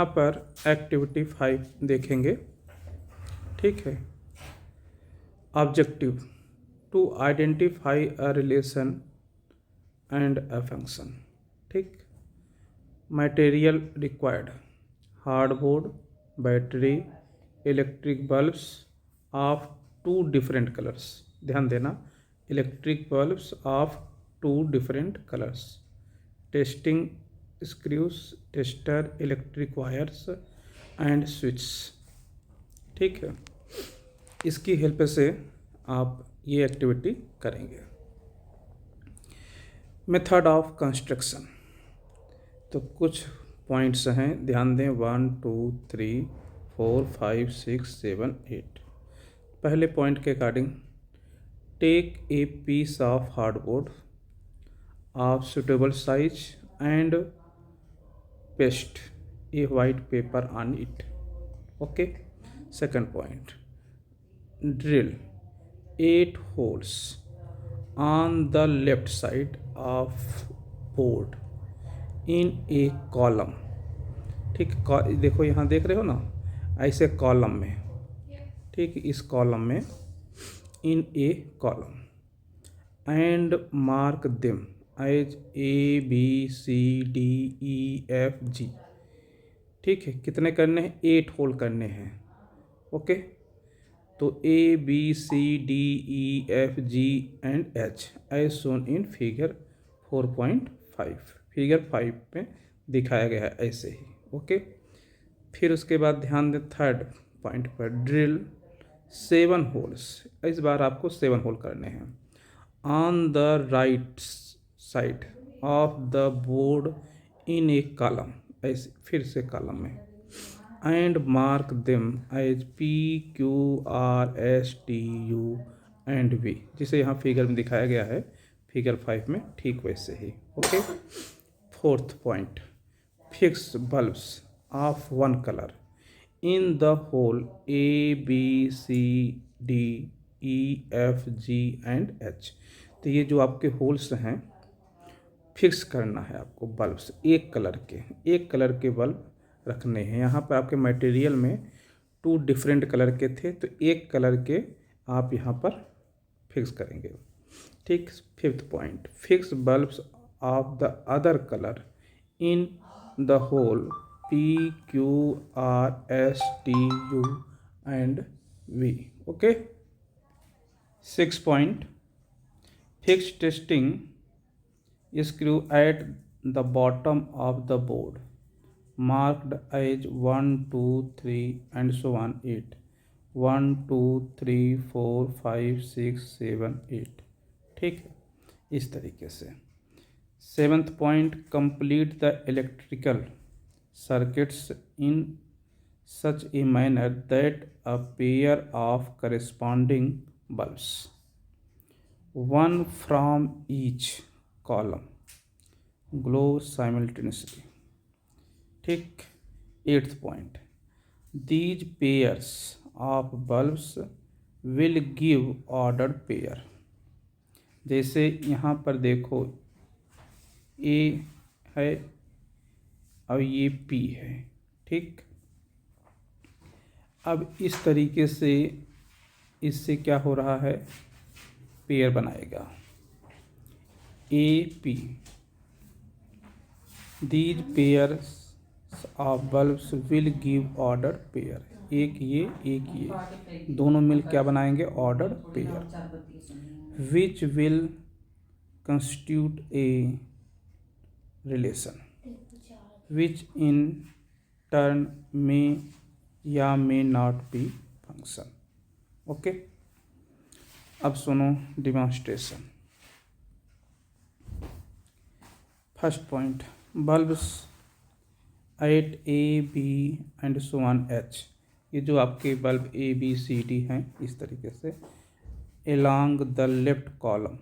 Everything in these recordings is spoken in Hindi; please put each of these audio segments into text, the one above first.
यहाँ पर एक्टिविटी 5 देखेंगे। ठीक है। Objective to identify a relation and a function. ठीक। Material required hardboard, battery, electric bulbs of two different colours. ध्यान देना, electric bulbs of two different colours. Testing screws, tester, electric wires and switch. ठीक है। इसकी हेल्प से आप ये एक्टिविटी करेंगे। मेथड ऑफ कंस्ट्रक्शन, तो कुछ पॉइंट्स हैं, ध्यान दें। 1 2 3 4 5 6 7 8। पहले पॉइंट के according, take a piece of hardboard of suitable size and paste a white paper on it. Okay. Second point, drill 8 holes on the left side of board in a column। ठीक, देखो यहाँ देख रहे हो ना, ऐसे कॉलम में। ठीक, इस कॉलम में, in a column and mark them as ABCDEFG। ठीक है। कितने करने हैं? 8 होल करने हैं। ओके। तो ABCDEFG and H as shown in figure 4.5। Figure 5 में दिखाया गया है ऐसे ही। ओके। फिर उसके बाद ध्यान दें थर्ड पॉइंट पर, ड्रिल 7 होल्स। इस बार आपको 7 होल करने हैं on the right side of the board in a column. ऐसे फिर से कॉलम में, and mark them as PQRSTU and V, जिसे यहाँ फिगर में दिखाया गया है फिगर 5 में, ठीक वैसे ही। Okay. Fourth point, fix bulbs of one colour in the whole ABCDEFG and H। तो ये जो आपके होल्स हैं, फिक्स करना है आपको बल्ब्स, एक कलर के बल्ब रखने हैं। यहाँ पर आपके मटेरियल में 2 डिफरेंट कलर के थे, तो एक कलर के आप यहाँ पर फिक्स करेंगे। ठीक। Fifth point, fix bulbs of the other colour in the hole PQRSTU and V। Okay. 6 point, fix testing screw at the bottom of the board marked as 1 2 3 and so on 8। 1 2 3 4 5 6 7 8। ठीक है, इस तरीके से। 7th point, complete the electrical circuits in such a manner that a pair of corresponding bulbs, one from each column, glow simultaneously। ठीक। 8th point, these pairs of bulbs will give ordered pair। जैसे यहाँ पर देखो, A है और ये P है। ठीक। अब इस तरीके से इससे क्या हो रहा है, पेयर बनाएगा AP। These pairs of bulbs will give ordered pair। एक ये दोनों मिल क्या बनाएंगे, ordered pair, which will constitute a relation, which in turn may या may not be function। Okay. अब सुनो demonstration. First point, bulbs at AB and so on H। ये जो आपके बल्ब ABCD हैं, इस तरीके से along the left column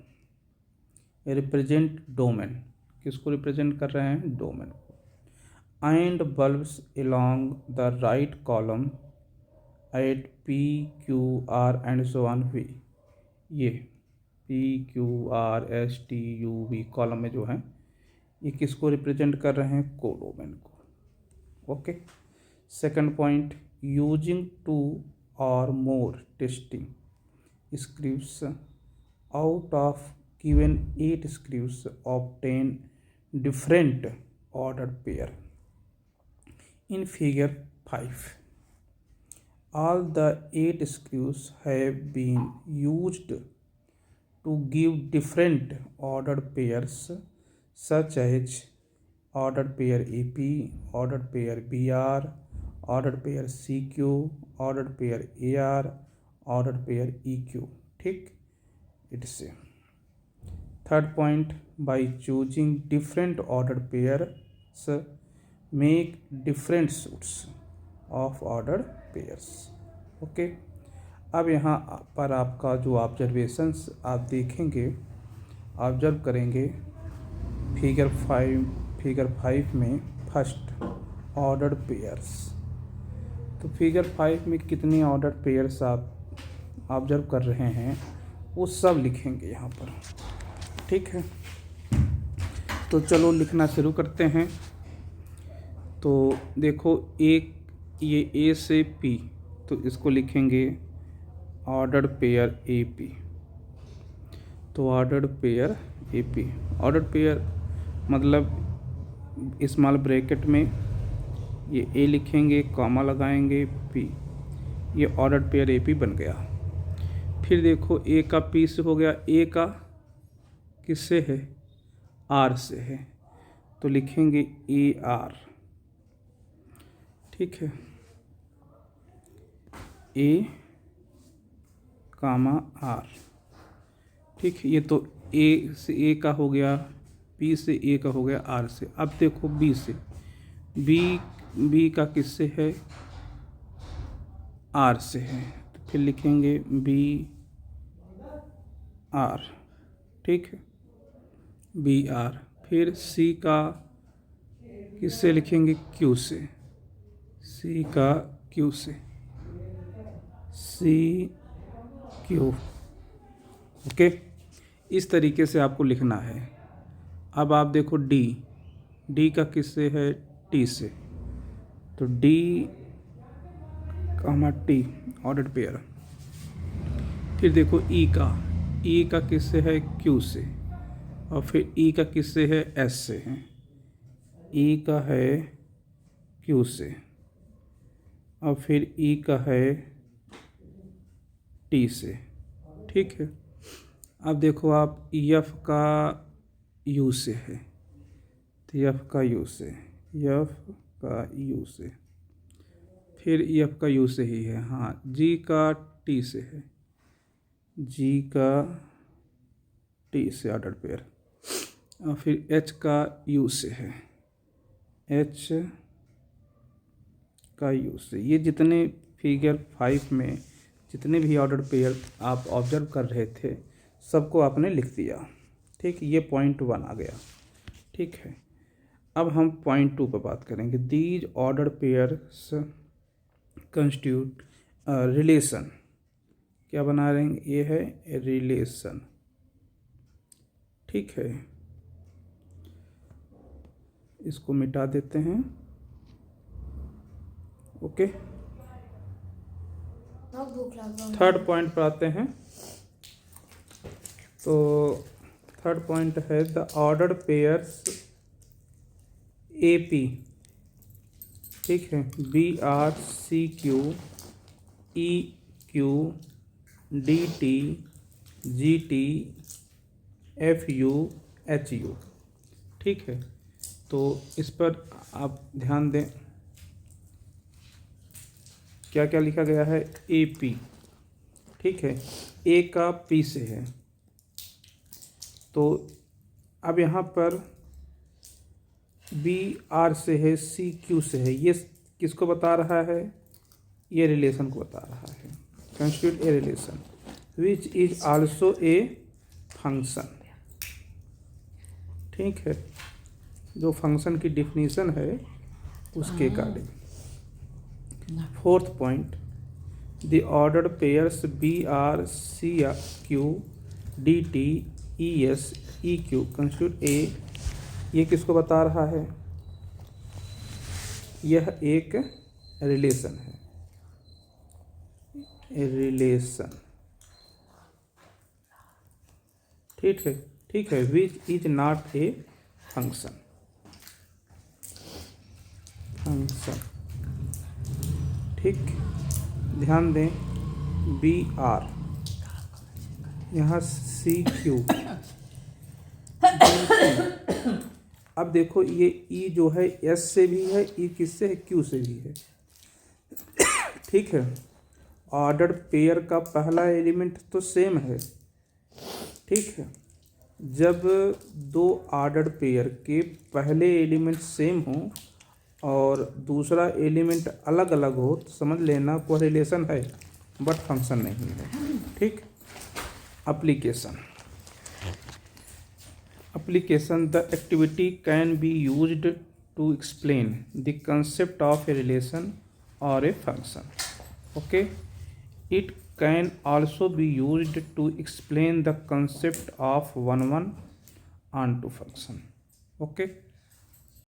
represent domain. किसको रिप्रेजेंट कर रहे हैं, डोमेन को। And bulbs along the right column at PQR and so on V। ये PQRSTUV कॉलम में जो है, ये किसको रिप्रेजेंट कर रहे हैं, कोडोमेन को। Okay. Second point, using two or more testing scripts out of given 8 scripts obtain different ordered pair. In figure 5, all the 8 scripts have been used to give different ordered pairs such as ordered pair AP, ordered pair BR, ordered pair CQ, ordered pair AR, ordered pair EQ. ठीक, it's third point, by choosing different ordered pairs make different suits of ordered pairs. Okay, अब यहाँ पर आपका जो ऑब्जर्वेशंस आप देखेंगे, ऑब्जर्व करेंगे फिगर 5 में फर्स्ट ऑर्डर्ड पेयर्स. तो फिगर 5 में कितने ऑर्डर्ड पेयर्स आप ऑब्जर्व कर रहे हैं वो सब लिखेंगे यहाँ पर. ठीक है, तो चलो लिखना शुरू करते हैं. तो देखो एक ये ए से पी, तो इसको लिखेंगे ऑर्डर्ड पेयर ए पी. तो ordered pair A P, ordered pair मतलब स्मॉल ब्रैकेट में ये ए लिखेंगे, कॉमा लगाएंगे, पी, ये ऑर्डर्ड पेयर ए पी बन गया. फिर देखो ए का पी से हो गया, ए का किससे है, आर से है, तो लिखेंगे ए आर. ठीक है, ए कामा आर. ठीक है, ये तो ए से ए का हो गया, पी से ए का हो गया, आर से. अब देखो बी से, बी का किससे है, आर से है, तो फिर लिखेंगे बी आर. ठीक है, बी आर. फिर सी का किससे लिखेंगे, क्यू से, सी का क्यू से, सी क्यू. ओके, इस तरीके से आपको लिखना है. अब आप देखो डी का किससे है, टी से, तो डी कामा टी ऑर्डर्ड पेयर. फिर देखो ई का किससे है, क्यू से, और फिर ई का किससे है, एस से है. ई का है क्यू से, और फिर ई का है टी से. ठीक है, अब देखो आप एफ का यू से है, तो एफ का यू से, एफ का यू से, फिर एफ का यू से ही है. हाँ, जी का टी से है, जी का टी से ऑर्डर पेयर, और फिर एच का यू से है, एच का यू से. ये जितने फिगर 5 में जितने भी ऑर्डर पेयर आप ऑब्जर्व कर रहे थे सबको आपने लिख दिया. ठीक, ये पॉइंट 1 आ गया. ठीक है, अब हम पॉइंट 2 पर बात करेंगे. These order pairs constitute relation. क्या बना रहे हैं, ये है रिलेशन. ठीक है, इसको मिटा देते हैं. ओके, थर्ड पॉइंट पर आते हैं. तो थर्ड पॉइंट है the ordered pairs A P. ठीक है, B R C Q E Q D T G T F U H U. ठीक है, तो इस पर आप ध्यान दें क्या क्या लिखा गया है, ए पी. ठीक है, ए का पी से है, तो अब यहाँ पर बी आर से है, सी क्यू से है. ये किसको बता रहा है, ये रिलेशन को बता रहा है. Constitute a relation which is also a function. ठीक है, जो फंक्शन की डिफिनीशन है उसके according. Fourth point, the ordered pairs B R C Q D T E S E Q constitute a. ये किसको बता रहा है, यह एक रिलेशन है, रिलेशन, ठीक है, ठीक है, which is not a function, function, ठीक। ध्यान दें, बी आर, यहाँ सी क्यू, अब देखो ये ई जो है एस से भी है, ई किससे है, क्यू से भी है, ठीक है। ऑर्डर्ड पेयर का पहला एलिमेंट तो सेम है, ठीक है। जब दो ऑर्डर्ड पेयर के पहले एलिमेंट सेम हो और दूसरा एलिमेंट अलग अलग हो तो समझ लेना कोरिलेशन है बट फंक्शन नहीं है, ठीक। Application, application, the activity can be used to explain the concept of a relation or a function, okay. It can also be used to explain the concept of one-one onto function, okay.